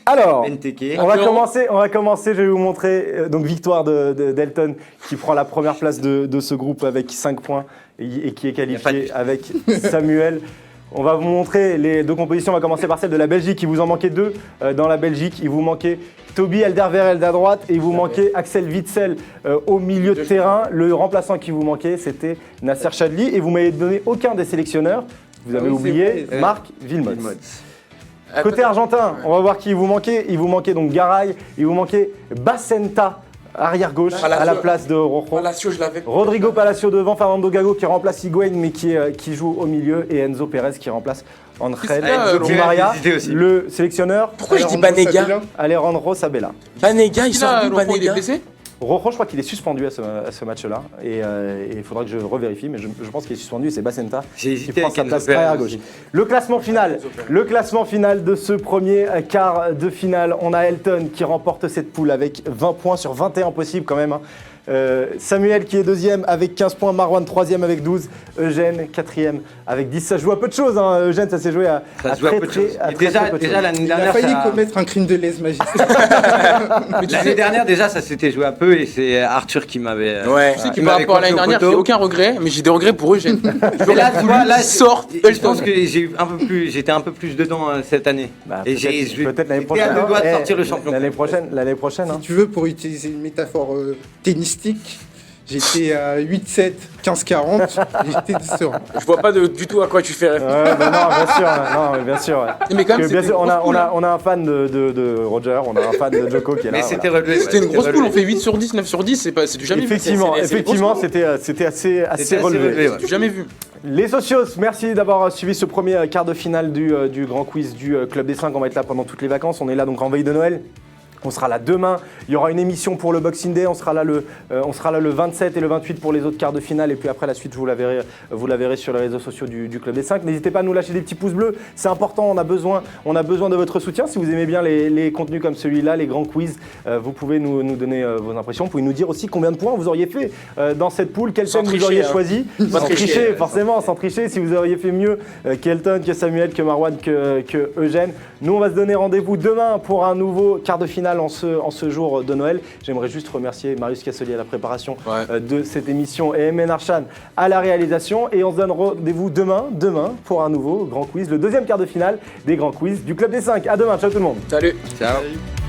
Speaker 1: Alors,
Speaker 5: Benteke.
Speaker 1: on va commencer, je vais vous montrer donc victoire d'Elton qui prend la première place de ce groupe avec 5 points et qui est qualifié avec Samuel. On va vous montrer les 2 compositions. On va commencer par celle de la Belgique. Il vous en manquait 2 dans la Belgique. Il vous manquait Toby Alderweireld à droite et il vous manquait Axel Witsel au milieu de terrain. Le remplaçant qui vous manquait, c'était Nasser Chadli. Et vous m'avez donné aucun des sélectionneurs. Vous avez
Speaker 2: oui,
Speaker 1: oublié
Speaker 2: c'est vrai.
Speaker 1: Marc Wilmots. Côté argentin, on va voir qui vous manquait. Il vous manquait donc Garay, il vous manquait Bacenta, arrière gauche,
Speaker 3: Palacio.
Speaker 1: à la place de Rojo.
Speaker 3: Palacio, je l'avais.
Speaker 1: Rodrigo Palacio devant, Fernando Gago qui remplace Higuaín mais qui joue au milieu et Enzo Pérez qui remplace André Di Maria.
Speaker 5: j'ai hésité aussi.
Speaker 1: Le sélectionneur,
Speaker 3: Pourquoi je dis
Speaker 2: Alejandro
Speaker 3: Banega
Speaker 2: Sabella.
Speaker 1: Alejandro Sabella.
Speaker 3: Banega, il
Speaker 4: Il
Speaker 3: sort
Speaker 4: a
Speaker 3: d'où
Speaker 4: le il est
Speaker 3: Banega?
Speaker 4: blessé.
Speaker 1: Rojo, je crois qu'il est suspendu à ce match-là et il faudra que je revérifie, mais je pense qu'il est suspendu et c'est Bacenta
Speaker 5: J'ai
Speaker 1: qui
Speaker 5: hésité
Speaker 1: prend
Speaker 5: avec
Speaker 1: sa
Speaker 5: Enzo
Speaker 1: place
Speaker 5: Pérez
Speaker 1: arrière gauche.
Speaker 5: aussi.
Speaker 1: Le classement final de ce premier quart de finale, on a Elton qui remporte cette poule avec 20 points sur 21 possibles quand même. Hein. Samuel qui est deuxième avec 15 points, Marwan troisième avec 12, Eugène quatrième avec 10. Ça se joue à peu de choses, hein. Eugène, ça s'est joué à
Speaker 5: Ça se joue à peu de choses. Et déjà,
Speaker 1: peu de choses.
Speaker 5: l'année
Speaker 2: Il a
Speaker 5: dernière,
Speaker 2: failli
Speaker 5: ça-
Speaker 2: commettre un crime de lèse-majesté.
Speaker 5: l'année dernière, déjà, ça s'était joué un peu et c'est Arthur qui m'avait.
Speaker 3: Ouais.
Speaker 4: Tu sais
Speaker 5: qui
Speaker 4: que par
Speaker 5: m'avait
Speaker 4: rapport à l'année
Speaker 5: coiffé au
Speaker 4: dernière, j'ai
Speaker 5: poteau.
Speaker 4: aucun regret, mais j'ai des regrets pour Eugène.
Speaker 5: Mais là, tu vois, là,
Speaker 4: sort
Speaker 5: je pense que j'étais un peu plus dedans cette année.
Speaker 1: Bah,
Speaker 5: Et
Speaker 1: peut-être l'année
Speaker 5: j'étais
Speaker 1: prochaine.
Speaker 5: à deux doigts de
Speaker 1: hein.
Speaker 5: sortir le champion.
Speaker 1: L'année prochaine. hein.
Speaker 2: Si tu veux, pour utiliser une métaphore tennistique, j'étais à 8-7, 15-40, j'étais serein.
Speaker 3: Je vois pas du tout à quoi tu fais référence.
Speaker 1: Ouais, bah non, bien sûr, non, mais bien sûr. ouais.
Speaker 4: Mais quand
Speaker 1: Que
Speaker 4: même,
Speaker 1: bien
Speaker 4: c'était
Speaker 1: sûr,
Speaker 4: une grosse poule, hein.
Speaker 1: on a un fan de Roger, on a un fan de Djoko qui est là.
Speaker 5: Mais
Speaker 1: voilà.
Speaker 5: c'était relevé.
Speaker 4: C'était une
Speaker 5: ouais,
Speaker 4: grosse
Speaker 5: c'était
Speaker 4: poule, on
Speaker 5: relevé.
Speaker 4: fait 8 sur 10, 9 sur 10, c'est du jamais vu.
Speaker 1: Effectivement,
Speaker 3: C'est des
Speaker 1: effectivement,
Speaker 3: grosses
Speaker 1: c'était assez
Speaker 5: assez
Speaker 1: relevé.
Speaker 5: relevé, ouais.
Speaker 4: Du jamais vu.
Speaker 1: Les socios, merci d'avoir suivi ce premier quart de finale du grand quiz du Club des 5. On va être là pendant toutes les vacances. On est là donc en veille de Noël. On sera là demain, il y aura une émission pour le Boxing Day, on sera là le 27 et le 28 pour les autres quarts de finale et puis après la suite vous la verrez sur les réseaux sociaux du Club des 5. N'hésitez pas à nous lâcher des petits pouces bleus, c'est important, on a besoin de votre soutien. Si vous aimez bien les contenus comme celui-là, les grands quiz, vous pouvez nous donner vos impressions, vous pouvez nous dire aussi combien de points vous auriez fait dans cette poule, quel thème vous auriez choisi, sans tricher forcément, sans tricher, si vous auriez fait mieux qu'Elton, que Samuel, que Marwan, que Eugène. Nous on va se donner rendez-vous demain pour un nouveau quart de finale en ce jour de Noël. J'aimerais juste remercier Marius Casselier à la préparation de cette émission et Emmen Arshan à la réalisation. Et on se donne rendez-vous demain pour un nouveau grand quiz, le deuxième quart de finale des grands quiz du Club des 5. À demain, ciao tout le monde.
Speaker 3: Salut.
Speaker 5: Ciao.
Speaker 2: Salut.